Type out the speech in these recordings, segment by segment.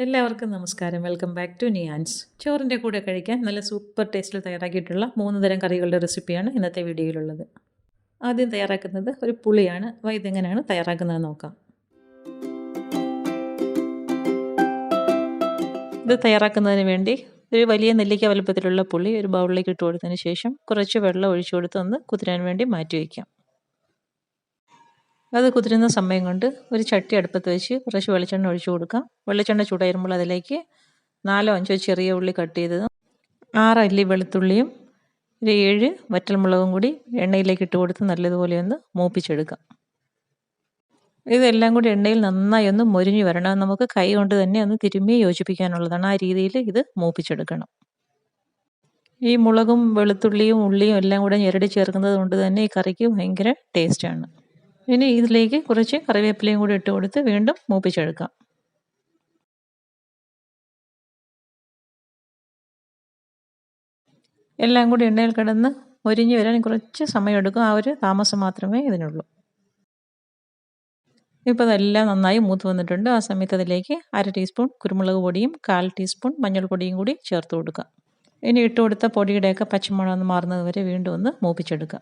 എല്ലാവർക്കും നമസ്കാരം. Welcome back to നിയാൻസ്. ചോറിൻ്റെ കൂടെ കഴിക്കാൻ നല്ല സൂപ്പർ ടേസ്റ്റിൽ തയ്യാറാക്കിയിട്ടുള്ള 3 തരം കറികളുടെ റെസിപ്പിയാണ് ഇന്നത്തെ വീഡിയോയിലുള്ളത്. ആദ്യം തയ്യാറാക്കുന്നത് ഒരു പുളിയാണ്. അപ്പോൾ ഇതെങ്ങനെയാണ് തയ്യാറാക്കുന്നതെന്ന് നോക്കാം. ഇത് തയ്യാറാക്കുന്നതിന് വേണ്ടി ഒരു വലിയ നെല്ലിക്ക വലുപ്പത്തിലുള്ള പുളി ഒരു ബൗളിലേക്ക് ഇട്ട് കൊടുത്തതിന് ശേഷം കുറച്ച് വെള്ളം ഒഴിച്ചു കൊടുത്ത് ഒന്ന് കുതിരാൻ വേണ്ടി മാറ്റി വയ്ക്കാം. അത് കുതിരുന്ന സമയം കൊണ്ട് ഒരു ചട്ടി അടുപ്പത്ത് വെച്ച് കുറച്ച് വെളിച്ചെണ്ണ ഒഴിച്ചു കൊടുക്കാം. വെളിച്ചെണ്ണ ചൂടായിരുമ്പോൾ അതിലേക്ക് 4-5 ചെറിയ ഉള്ളി കട്ട് ചെയ്തതും 6 അല്ലി വെളുത്തുള്ളിയും ഒരു 7 വറ്റൽമുളകും കൂടി എണ്ണയിലേക്ക് ഇട്ട് കൊടുത്ത് നല്ലതുപോലെ ഒന്ന് മൂപ്പിച്ചെടുക്കാം. ഇതെല്ലാം കൂടി എണ്ണയിൽ നന്നായി ഒന്ന് മൊരിഞ്ഞു വരണം. നമുക്ക് കൈ കൊണ്ട് തന്നെ ഒന്ന് തിരുമ്മി യോജിപ്പിക്കാനുള്ളതാണ്. ആ രീതിയിൽ ഇത് മൂപ്പിച്ചെടുക്കണം. ഈ മുളകും വെളുത്തുള്ളിയും ഉള്ളിയും എല്ലാം കൂടെ ഞെരടി ചേർക്കുന്നത് കൊണ്ട് തന്നെ ഈ കറിക്ക് ഭയങ്കര ടേസ്റ്റാണ്. ഇനി ഇതിലേക്ക് കുറച്ച് കറിവേപ്പിലയും കൂടി ഇട്ട് കൊടുത്ത് വീണ്ടും മൂപ്പിച്ചെടുക്കാം. എല്ലാം കൂടി എണ്ണയിൽ കിടന്ന് മൊരിഞ്ഞ് വരാൻ കുറച്ച് സമയമെടുക്കും. ആ ഒരു താമസം മാത്രമേ ഇതിനുള്ളൂ. ഇപ്പോൾ അതെല്ലാം നന്നായി മൂത്ത് വന്നിട്ടുണ്ട്. ആ സമയത്ത് അതിലേക്ക് 1/2 ടീസ്പൂൺ കുരുമുളക് പൊടിയും 1/4 ടീസ്പൂൺ മഞ്ഞൾപ്പൊടിയും കൂടി ചേർത്ത് കൊടുക്കുക. ഇനി ഇട്ട് കൊടുത്ത പൊടിയുടെയൊക്കെ പച്ചമണം ഒന്ന് മാറുന്നത് വരെ വീണ്ടും ഒന്ന് മൂപ്പിച്ചെടുക്കുക.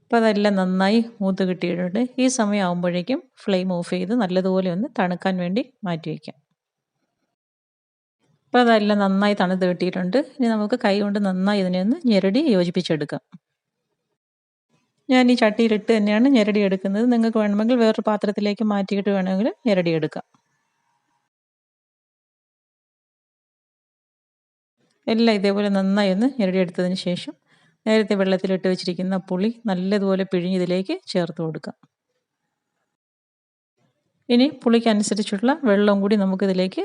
അപ്പോൾ അതെല്ലാം നന്നായി മൂത്ത് കിട്ടിയിട്ടുണ്ട്. ഈ സമയം ആകുമ്പോഴേക്കും ഫ്ലെയിം ഓഫ് ചെയ്ത് നല്ലതുപോലെ ഒന്ന് തണുക്കാൻ വേണ്ടി മാറ്റി വയ്ക്കാം. അപ്പോൾ അതെല്ലാം നന്നായി തണുത്ത് കിട്ടിയിട്ടുണ്ട്. ഇനി നമുക്ക് കൈ കൊണ്ട് നന്നായി ഇതിനെ ഒന്ന് ഞെരടി യോജിപ്പിച്ചെടുക്കാം. ഞാൻ ഈ ചട്ടിയിലിട്ട് തന്നെയാണ് ഞെരടി എടുക്കുന്നത്. നിങ്ങൾക്ക് വേണമെങ്കിൽ വേറൊരു പാത്രത്തിലേക്ക് മാറ്റിയിട്ട് വേണമെങ്കിൽ ഞെരടി എടുക്കാം. എല്ലാം ഇതേപോലെ നന്നായി ഒന്ന് ഞെരടി എടുത്തതിന് ശേഷം നേരത്തെ വെള്ളത്തിലിട്ട് വെച്ചിരിക്കുന്ന പുളി നല്ലതുപോലെ പിഴിഞ്ഞ് ഇതിലേക്ക് ചേർത്ത് കൊടുക്കാം. ഇനി പുളിക്കനുസരിച്ചുള്ള വെള്ളം കൂടി നമുക്കിതിലേക്ക്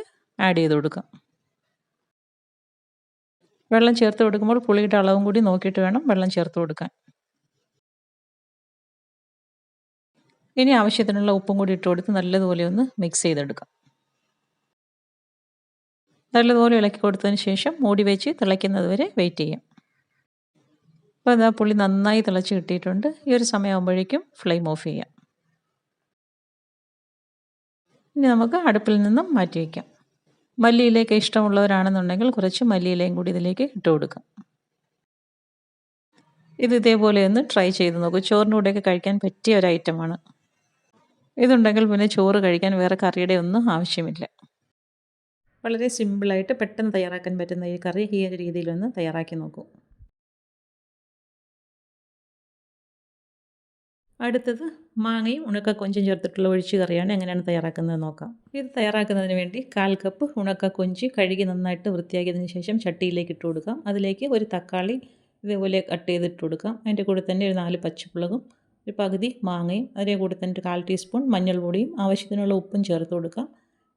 ആഡ് ചെയ്ത് കൊടുക്കാം. വെള്ളം ചേർത്ത് കൊടുക്കുമ്പോൾ പുളിയുടെ അളവും കൂടി നോക്കിയിട്ട് വേണം വെള്ളം ചേർത്ത് കൊടുക്കാൻ. ഇനി ആവശ്യത്തിനുള്ള ഉപ്പും കൂടി ഇട്ട് കൊടുത്ത് നല്ലതുപോലെ ഒന്ന് മിക്സ് ചെയ്തെടുക്കാം. നല്ലതുപോലെ ഇളക്കി കൊടുത്തതിന് ശേഷം മൂടി വെച്ച് തിളയ്ക്കുന്നത് വരെ വെയിറ്റ് ചെയ്യാം. അപ്പോൾ അതാ പുളി നന്നായി തിളച്ച് കിട്ടിയിട്ടുണ്ട്. ഈ ഒരു സമയമാകുമ്പോഴേക്കും ഫ്ലെയിം ഓഫ് ചെയ്യാം. ഇനി നമുക്ക് അടുപ്പിൽ നിന്നും മാറ്റി വയ്ക്കാം. മല്ലിയിലേക്ക് ഇഷ്ടമുള്ളവരാണെന്നുണ്ടെങ്കിൽ കുറച്ച് മല്ലിയിലയും കൂടി ഇതിലേക്ക് ഇട്ട് കൊടുക്കാം. ഇത് ഇതേപോലെ ഒന്ന് ട്രൈ ചെയ്ത് നോക്കൂ. ചോറിൻ്റെ കൂടെയൊക്കെ കഴിക്കാൻ പറ്റിയ ഒരു ഐറ്റമാണ്. ഇതുണ്ടെങ്കിൽ പിന്നെ ചോറ് കഴിക്കാൻ വേറെ കറിയുടെ ഒന്നും ആവശ്യമില്ല. വളരെ സിമ്പിളായിട്ട് പെട്ടെന്ന് തയ്യാറാക്കാൻ പറ്റുന്ന ഈ കറി ഈ ഒരു രീതിയിലൊന്ന് തയ്യാറാക്കി നോക്കൂ. അടുത്തത് മാങ്ങയും ഉണക്കക്കൊഞ്ചും ചേർത്തിട്ടുള്ള ഒഴിച്ചു കറിയാണ്. എങ്ങനെയാണ് തയ്യാറാക്കുന്നത് നോക്കാം. ഇത് തയ്യാറാക്കുന്നതിന് വേണ്ടി 1/4 കപ്പ് ഉണക്കക്കൊഞ്ച് കഴുകി നന്നായിട്ട് വൃത്തിയാക്കിയതിന് ശേഷം ചട്ടിയിലേക്ക് ഇട്ട് കൊടുക്കാം. അതിലേക്ക് ഒരു തക്കാളി ഇതേപോലെ കട്ട് ചെയ്തിട്ട് കൊടുക്കാം. അതിൻ്റെ കൂടെ തന്നെ ഒരു 4 പച്ചമുളകും ഒരു പകുതി മാങ്ങയും അതിൻ്റെ കൂടെ തന്നെ ഒരു 1/4 ടീസ്പൂൺ മഞ്ഞൾപ്പൊടിയും ആവശ്യത്തിനുള്ള ഉപ്പും ചേർത്ത് കൊടുക്കാം.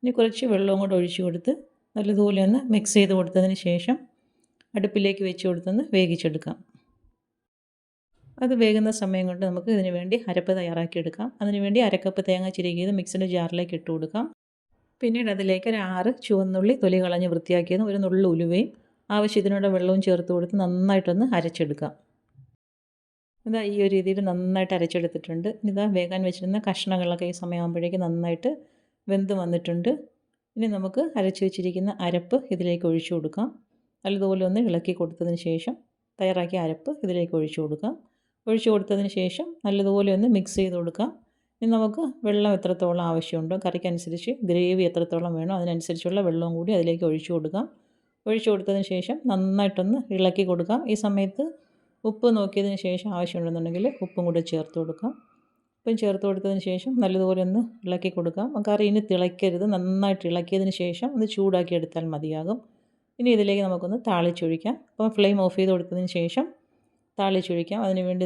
ഇനി കുറച്ച് വെള്ളവും കൂടെ ഒഴിച്ചു കൊടുത്ത് നല്ലതുപോലെ ഒന്ന് മിക്സ് ചെയ്ത് കൊടുത്തതിന് ശേഷം അടുപ്പിലേക്ക് വെച്ച് കൊടുത്തൊന്ന് വേവിച്ചെടുക്കാം. അത് വേകുന്ന സമയം കൊണ്ട് നമുക്ക് ഇതിന് വേണ്ടി അരപ്പ് തയ്യാറാക്കിയെടുക്കാം. അതിനുവേണ്ടി 1/2 കപ്പ് തേങ്ങ ചിരകിയത് മിക്സിയുടെ ജാറിലേക്ക് ഇട്ട് കൊടുക്കാം. പിന്നീട് അതിലേക്ക് ഒരു 6 ചുവന്നുള്ളി തൊലി കളഞ്ഞ് വൃത്തിയാക്കിയതും ഒരു നുള്ളു ഉലുവയും ആവശ്യത്തിനുള്ള വെള്ളവും ചേർത്ത് കൊടുത്ത് നന്നായിട്ടൊന്ന് അരച്ചെടുക്കാം. ഇതാ ഈ ഒരു രീതിയിൽ നന്നായിട്ട് അരച്ചെടുത്തിട്ടുണ്ട്. ഇതാ വേകാൻ വെച്ചിരുന്ന കഷ്ണങ്ങളൊക്കെ ഈ സമയമാകുമ്പോഴേക്ക് നന്നായിട്ട് വെന്ത് വന്നിട്ടുണ്ട്. ഇനി നമുക്ക് അരച്ച് വെച്ചിരിക്കുന്ന അരപ്പ് ഇതിലേക്ക് ഒഴിച്ചു കൊടുക്കാം. നല്ലതുപോലെ ഒന്ന് ഇളക്കി കൊടുത്തതിന് ശേഷം തയ്യാറാക്കിയ അരപ്പ് ഇതിലേക്ക് ഒഴിച്ചു കൊടുക്കാം. ഒഴിച്ചു കൊടുത്തതിന് ശേഷം നല്ലതുപോലെ ഒന്ന് മിക്സ് ചെയ്ത് കൊടുക്കാം. ഇനി നമുക്ക് വെള്ളം എത്രത്തോളം ആവശ്യമുണ്ടോ കറിക്കനുസരിച്ച് ഗ്രേവി എത്രത്തോളം വേണോ അതിനനുസരിച്ചുള്ള വെള്ളവും കൂടി അതിലേക്ക് ഒഴിച്ചു കൊടുക്കാം. ഒഴിച്ചു കൊടുത്തതിന് ശേഷം നന്നായിട്ടൊന്ന് ഇളക്കി കൊടുക്കാം. ഈ സമയത്ത് ഉപ്പ് നോക്കിയതിന് ശേഷം ആവശ്യമുണ്ടെന്നുണ്ടെങ്കിൽ ഉപ്പും കൂടി ചേർത്ത് കൊടുക്കാം. ഉപ്പും ചേർത്ത് കൊടുത്തതിന് ശേഷം നല്ലതുപോലെ ഒന്ന് ഇളക്കി കൊടുക്കാം. കറി ഇനി തിളയ്ക്കരുത്. നന്നായിട്ട് ഇളക്കിയതിന് ശേഷം ഒന്ന് ചൂടാക്കി എടുത്താൽ മതിയാകും. ഇനി ഇതിലേക്ക് നമുക്കൊന്ന് താളിച്ചൊഴിക്കാം. അപ്പോൾ ഫ്ലെയിം ഓഫ് ചെയ്ത് കൊടുത്തതിന് ശേഷം താളിച്ചൊഴിക്കാം. അതിന് വേണ്ടി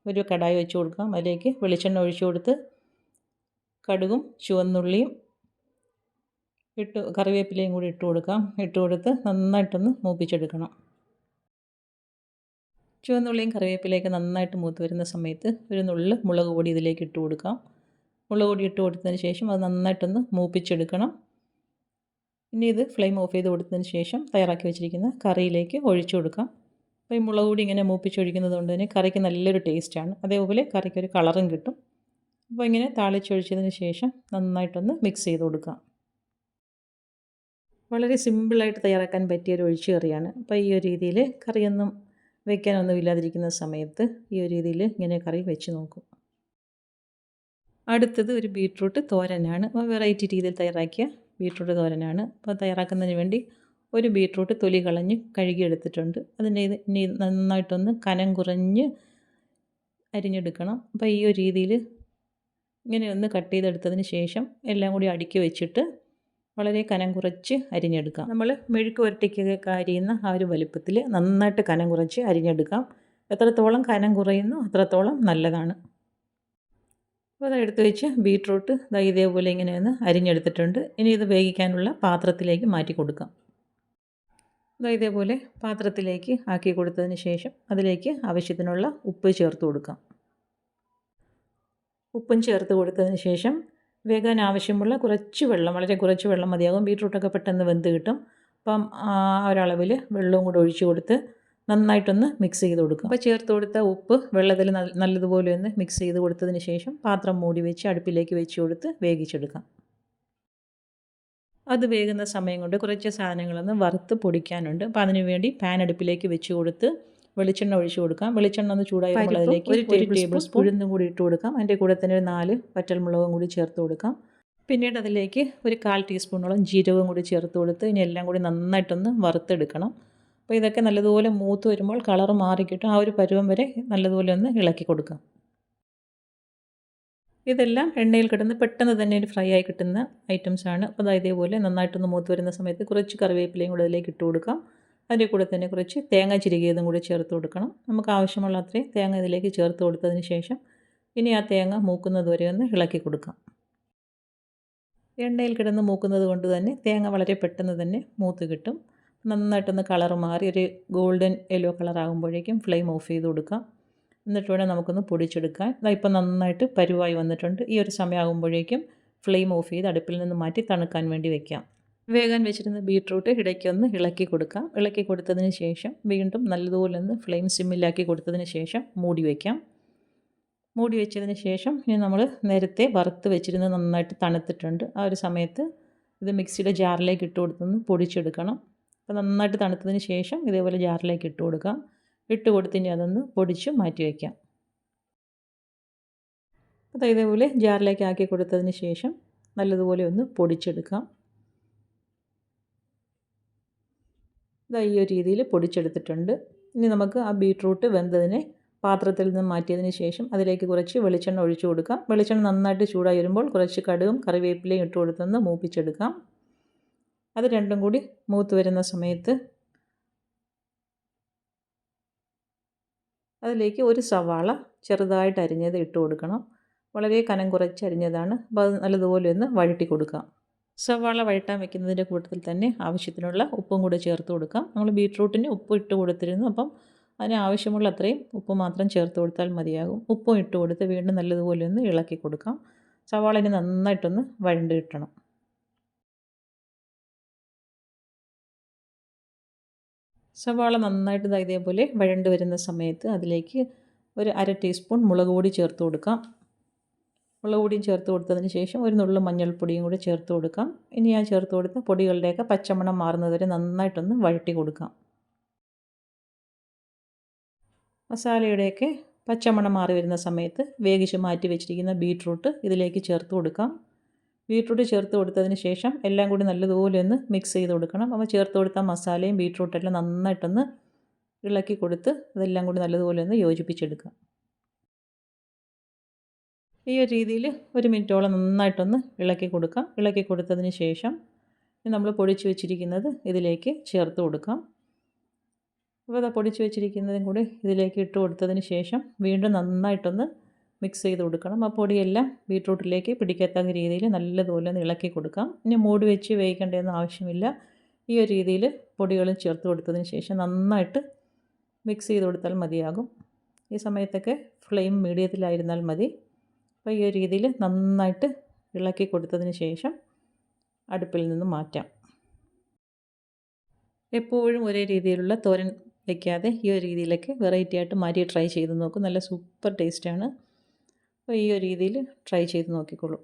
ഒരു കടായി വെച്ച് കൊടുക്കാം. അതിലേക്ക് വെളിച്ചെണ്ണ ഒഴിച്ചു കൊടുത്ത് കടുകും ചുവന്നുള്ളിയും കറിവേപ്പിലയും കൂടി ഇട്ട് കൊടുക്കാം. ഇട്ട് കൊടുത്ത് നന്നായിട്ടൊന്ന് മൂപ്പിച്ചെടുക്കണം. ചുവന്നുള്ളിയും കറിവേപ്പിലയൊക്കെ നന്നായിട്ട് മൂത്ത് വരുന്ന സമയത്ത് ഒരു നുള്ള് മുളക് പൊടി ഇതിലേക്ക് ഇട്ട് കൊടുക്കാം. മുളക് പൊടി ഇട്ട് കൊടുത്തതിന് ശേഷം അത് നന്നായിട്ടൊന്ന് മൂപ്പിച്ചെടുക്കണം. ഇനി ഇത് ഫ്ലെയിം ഓഫ് ചെയ്ത് കൊടുത്തതിന് ശേഷം തയ്യാറാക്കി വെച്ചിരിക്കുന്ന കറിയിലേക്ക് ഒഴിച്ചു കൊടുക്കാം. അപ്പോൾ ഈ മുളക് പൊടി ഇങ്ങനെ മൂപ്പിച്ചൊഴിക്കുന്നത് കൊണ്ട് തന്നെ കറിക്ക് നല്ലൊരു ടേസ്റ്റാണ്. അതേപോലെ കറിക്കൊരു കളറും കിട്ടും. അപ്പോൾ ഇങ്ങനെ താളിച്ചൊഴിച്ചതിന് ശേഷം നന്നായിട്ടൊന്ന് മിക്സ് ചെയ്ത് കൊടുക്കാം. വളരെ സിമ്പിളായിട്ട് തയ്യാറാക്കാൻ പറ്റിയൊരു ഒഴിച്ച് കറിയാണ്. അപ്പോൾ ഈ ഒരു രീതിയിൽ കറിയൊന്നും വെക്കാനൊന്നും ഇല്ലാതിരിക്കുന്ന സമയത്ത് ഈ ഒരു രീതിയിൽ ഇങ്ങനെ കറി വെച്ച് നോക്കും. അടുത്തത് ഒരു ബീട്രൂട്ട് തോരനാണ്. അപ്പോൾ വെറൈറ്റി രീതിയിൽ തയ്യാറാക്കിയ ബീട്രൂട്ട് തോരനാണ്. അപ്പോൾ തയ്യാറാക്കുന്നതിന് വേണ്ടി ഒരു ബീട്രൂട്ട് തൊലി കളഞ്ഞ് കഴുകിയെടുത്തിട്ടുണ്ട്. അതിൻ്റെ ഇനി നന്നായിട്ടൊന്ന് കനം കുറഞ്ഞ് അരിഞ്ഞെടുക്കണം. അപ്പോൾ ഈ ഒരു രീതിയിൽ ഇങ്ങനെ ഒന്ന് കട്ട് ചെയ്തെടുത്തതിന് ശേഷം എല്ലാം കൂടി അടുക്കി വെച്ചിട്ട് വളരെ കനം കുറച്ച് അരിഞ്ഞെടുക്കാം. നമ്മൾ മെഴുക്ക് പുരട്ടിക്കൊക്കെ അരിയുന്ന ആ ഒരു വലുപ്പത്തിൽ നന്നായിട്ട് കനം കുറച്ച് അരിഞ്ഞെടുക്കാം. എത്രത്തോളം കനം കുറയുന്നു അത്രത്തോളം നല്ലതാണ്. അപ്പോൾ അത് എടുത്ത് വെച്ച് ബീട്രൂട്ട് ഇതേപോലെ ഇങ്ങനെ ഒന്ന് അരിഞ്ഞെടുത്തിട്ടുണ്ട്. ഇനി ഇത് വേവിക്കാനുള്ള പാത്രത്തിലേക്ക് മാറ്റി കൊടുക്കാം. ഇതേപോലെ പാത്രത്തിലേക്ക് ആക്കി കൊടുത്തതിന് ശേഷം അതിലേക്ക് ആവശ്യത്തിനുള്ള ഉപ്പ് ചേർത്ത് കൊടുക്കാം. ഉപ്പും ചേർത്ത് കൊടുത്തതിന് ശേഷം വേകാൻ ആവശ്യമുള്ള കുറച്ച് വെള്ളം, വളരെ കുറച്ച് വെള്ളം മതിയാകും. ബീട്രൂട്ടൊക്കെ പെട്ടെന്ന് വെന്ത് കിട്ടും. അപ്പം ആ ഒരളവിൽ വെള്ളവും കൂടെ ഒഴിച്ച് കൊടുത്ത് നന്നായിട്ടൊന്ന് മിക്സ് ചെയ്ത് കൊടുക്കുക. അപ്പോൾ ചേർത്ത് കൊടുത്ത ഉപ്പ് വെള്ളത്തിൽ നല്ലതുപോലെ ഒന്ന് മിക്സ് ചെയ്ത് കൊടുത്തതിന് ശേഷം പാത്രം മൂടി വെച്ച് അടുപ്പിലേക്ക് വെച്ച് കൊടുത്ത് വേവിച്ചെടുക്കാം. അത് വേകുന്ന സമയം കൊണ്ട് കുറച്ച് സാധനങ്ങളൊന്ന് വറുത്ത് പൊടിക്കാനുണ്ട്. അപ്പോൾ അതിന് വേണ്ടി പാൻ അടുപ്പിലേക്ക് വെച്ച് കൊടുത്ത് വെളിച്ചെണ്ണ ഒഴിച്ച് കൊടുക്കാം. വെളിച്ചെണ്ണ ഒന്ന് ചൂടായി അതിലേക്ക് ഒരു ടേബിൾ സ്പൂൺ ഉഴുന്നും കൂടി ഇട്ട് കൊടുക്കാം. അതിൻ്റെ കൂടെ തന്നെ ഒരു 4 വറ്റൽമുളകും കൂടി ചേർത്ത് കൊടുക്കാം. പിന്നീട് അതിലേക്ക് ഒരു 1/4 ടീസ്പൂണോളം ജീരകവും കൂടി ചേർത്ത് കൊടുത്ത് ഇനി എല്ലാം കൂടി നന്നായിട്ടൊന്ന് വറുത്തെടുക്കണം. അപ്പോൾ ഇതൊക്കെ നല്ലതുപോലെ മൂത്ത് വരുമ്പോൾ കളർ മാറിക്കിട്ടും. ആ ഒരു പരുവം വരെ നല്ലതുപോലെ ഒന്ന് ഇളക്കി കൊടുക്കാം. ഇതെല്ലാം എണ്ണയിൽ കിടന്ന് പെട്ടെന്ന് തന്നെ ഒരു ഫ്രൈ ആയി കിട്ടുന്ന ഐറ്റംസാണ്. അപ്പോൾ ഇതേപോലെ നന്നായിട്ടൊന്ന് മൂത്ത് വരുന്ന സമയത്ത് കുറച്ച് കറിവേപ്പിലയും കൂടെ അതിലേക്ക് ഇട്ട് കൊടുക്കാം. അതിൻ്റെ കൂടെ തന്നെ കുറച്ച് തേങ്ങ ചിരകിയതും കൂടി ചേർത്ത് കൊടുക്കണം. നമുക്ക് ആവശ്യമുള്ള അത്രയും തേങ്ങ ഇതിലേക്ക് ചേർത്ത് കൊടുത്തതിന് ശേഷം ഇനി ആ തേങ്ങ മൂക്കുന്നത് വരെ ഒന്ന് ഇളക്കി കൊടുക്കാം. എണ്ണയിൽ കിടന്ന് മൂക്കുന്നത് കൊണ്ട് തന്നെ തേങ്ങ വളരെ പെട്ടെന്ന് തന്നെ മൂത്ത് കിട്ടും. നന്നായിട്ടൊന്ന് കളർ മാറി ഒരു ഗോൾഡൻ യെല്ലോ കളർ ആകുമ്പോഴേക്കും ഫ്ലെയിം ഓഫ് ചെയ്ത് കൊടുക്കാം. എന്നിട്ട് വേണം നമുക്കൊന്ന് പൊടിച്ചെടുക്കാൻ. ഇപ്പം നന്നായിട്ട് പരുവായി വന്നിട്ടുണ്ട്. ഈ ഒരു സമയമാകുമ്പോഴേക്കും ഫ്ലെയിം ഓഫ് ചെയ്ത് അടുപ്പിൽ നിന്ന് മാറ്റി തണുക്കാൻ വേണ്ടി വെക്കാം. വേഗം വെച്ചിരുന്ന ബീട്രൂട്ട് ഇടയ്ക്കൊന്ന് ഇളക്കി കൊടുക്കാം. ഇളക്കി കൊടുത്തതിന് ശേഷം വീണ്ടും നല്ലതുപോലെ ഒന്ന് ഫ്ലെയിം സിമ്മിലാക്കി കൊടുത്തതിന് ശേഷം മൂടി വയ്ക്കാം. മൂടി വെച്ചതിന് ശേഷം ഇനി നമ്മൾ നേരത്തെ വറുത്ത് വെച്ചിരുന്നത് നന്നായിട്ട് തണുത്തിട്ടുണ്ട്. ആ ഒരു സമയത്ത് ഇത് മിക്സിയുടെ ജാറിലേക്ക് ഇട്ട് കൊടുത്തൊന്ന് പൊടിച്ചെടുക്കണം. അപ്പോൾ നന്നായിട്ട് തണുത്തതിന് ശേഷം ഇതേപോലെ ജാറിലേക്ക് ഇട്ട് കൊടുക്കാം. ഇട്ട് കൊടുത്തിനി അതൊന്ന് പൊടിച്ച് മാറ്റി വയ്ക്കാം. അപ്പോൾ ഇതേപോലെ ജാറിലേക്ക് ആക്കി കൊടുത്തതിന് ശേഷം നല്ലതുപോലെ ഒന്ന് പൊടിച്ചെടുക്കാം. ഈ ഒരു രീതിയിൽ പൊടിച്ചെടുത്തിട്ടുണ്ട്. ഇനി നമുക്ക് ആ ബീട്രൂട്ട് വെന്തതിനെ പാത്രത്തിൽ നിന്ന് മാറ്റിയതിന് ശേഷം അതിലേക്ക് കുറച്ച് വെളിച്ചെണ്ണ ഒഴിച്ചു കൊടുക്കാം. വെളിച്ചെണ്ണ നന്നായിട്ട് ചൂടായി വരുമ്പോൾ കുറച്ച് കടുകും കറിവേപ്പിലയും ഇട്ട് കൊടുത്തൊന്ന് മൂപ്പിച്ചെടുക്കാം. അത് രണ്ടും കൂടി മൂത്ത് വരുന്ന സമയത്ത് അതിലേക്ക് ഒരു സവാള ചെറുതായിട്ട് അരിഞ്ഞത് ഇട്ട് കൊടുക്കണം. വളരെ കനം കുറച്ച് അരിഞ്ഞതാണ്. അപ്പോൾ അത് നല്ലതുപോലെ ഒന്ന് വഴറ്റി കൊടുക്കാം. സവാള വഴറ്റാൻ വെക്കുന്നതിൻ്റെ കൂട്ടത്തിൽ തന്നെ ആവശ്യത്തിനുള്ള ഉപ്പും കൂടെ ചേർത്ത് കൊടുക്കാം. നമ്മൾ ബീട്രൂട്ടിന് ഉപ്പ് ഇട്ട് കൊടുത്തിരുന്നു. അപ്പം അതിന് ആവശ്യമുള്ള അത്രയും ഉപ്പ് മാത്രം ചേർത്ത് കൊടുത്താൽ മതിയാകും. ഉപ്പും ഇട്ട് കൊടുത്ത് വീണ്ടും നല്ലതുപോലെ ഒന്ന് ഇളക്കി കൊടുക്കാം. സവാള നന്നായിട്ടൊന്ന് വഴണ്ട് കിട്ടണം. സവാള നന്നായിട്ട് ഇതേപോലെ വഴണ്ട് വരുന്ന സമയത്ത് അതിലേക്ക് ഒരു 1/2 ടീസ്പൂൺ മുളക് പൊടി ചേർത്ത് കൊടുക്കാം. മുളക് പൊടിയും ചേർത്ത് കൊടുത്തതിന് ശേഷം ഒരു നുള്ളു മഞ്ഞൾപ്പൊടിയും കൂടി ചേർത്ത് കൊടുക്കാം. ഇനി ഞാൻ ചേർത്ത് കൊടുത്ത പൊടികളുടെയൊക്കെ പച്ചമണം മാറുന്നതുവരെ നന്നായിട്ടൊന്ന് വഴറ്റി കൊടുക്കാം. മസാലയുടെയൊക്കെ പച്ചമണം മാറി വരുന്ന സമയത്ത് വേവിച്ച് മാറ്റി വെച്ചിരിക്കുന്ന ബീട്രൂട്ട് ഇതിലേക്ക് ചേർത്ത് കൊടുക്കാം. ബീട്രൂട്ട് ചേർത്ത് കൊടുത്തതിന് ശേഷം എല്ലാം കൂടി നല്ലതുപോലെ ഒന്ന് മിക്സ് ചെയ്ത് കൊടുക്കണം. അപ്പോൾ ചേർത്ത് കൊടുത്ത മസാലയും ബീട്രൂട്ടെല്ലാം നന്നായിട്ടൊന്ന് ഇളക്കി കൊടുത്ത് അതെല്ലാം കൂടി നല്ലതുപോലെ ഒന്ന് യോജിപ്പിച്ചെടുക്കാം. ഈ ഒരു രീതിയിൽ 1 മിനിറ്റോളം നന്നായിട്ടൊന്ന് ഇളക്കി കൊടുക്കാം. ഇളക്കി കൊടുത്തതിന് ശേഷം നമ്മൾ പൊടിച്ച് വെച്ചിരിക്കുന്നത് ഇതിലേക്ക് ചേർത്ത് കൊടുക്കാം. അപ്പോൾ അത് പൊടിച്ച് വെച്ചിരിക്കുന്നതും കൂടി ഇതിലേക്ക് ഇട്ട് കൊടുത്തതിന് ശേഷം വീണ്ടും നന്നായിട്ടൊന്ന് മിക്സ് ചെയ്ത് കൊടുക്കണം. ആ പൊടിയെല്ലാം ബീട്രൂട്ടിലേക്ക് പിടിക്കത്തക്ക രീതിയിൽ നല്ലതുപോലെ ഒന്ന് ഇളക്കി കൊടുക്കാം. ഇനി മൂടി വെച്ച് വേവിക്കേണ്ടതൊന്നും ആവശ്യമില്ല. ഈ ഒരു രീതിയിൽ പൊടികളും ചേർത്ത് കൊടുത്തതിന് ശേഷം നന്നായിട്ട് മിക്സ് ചെയ്ത് കൊടുത്താൽ മതിയാകും. ഈ സമയത്തൊക്കെ ഫ്ലെയിം മീഡിയത്തിലായിരുന്നാൽ മതി. അപ്പോൾ ഈ ഒരു രീതിയിൽ നന്നായിട്ട് ഇളക്കി കൊടുത്തതിന് ശേഷം അടുപ്പിൽ നിന്ന് മാറ്റാം. എപ്പോഴും ഒരേ രീതിയിലുള്ള തോരൻ വയ്ക്കാതെ ഈ ഒരു രീതിയിലൊക്കെ വെറൈറ്റി ആയിട്ട് മാറ്റി ട്രൈ ചെയ്ത് നോക്കും. നല്ല സൂപ്പർ ടേസ്റ്റാണ്. അപ്പോൾ ഈ ഒരു രീതിയിൽ ട്രൈ ചെയ്ത് നോക്കിക്കോളൂ.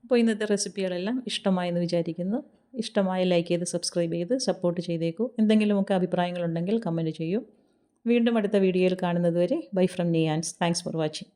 അപ്പോൾ ഇന്നത്തെ റെസിപ്പികളെല്ലാം ഇഷ്ടമായെന്ന് വിചാരിക്കുന്നു. ഇഷ്ടമായി ലൈക്ക് ചെയ്ത് സബ്സ്ക്രൈബ് ചെയ്ത് സപ്പോർട്ട് ചെയ്തേക്കൂ. എന്തെങ്കിലുമൊക്കെ അഭിപ്രായങ്ങളുണ്ടെങ്കിൽ കമൻറ്റ് ചെയ്യൂ. വീണ്ടും അടുത്ത വീഡിയോയിൽ കാണുന്നത് വരെ ബൈ ഫ്രം നിയാൻസ്. Thanks for watching.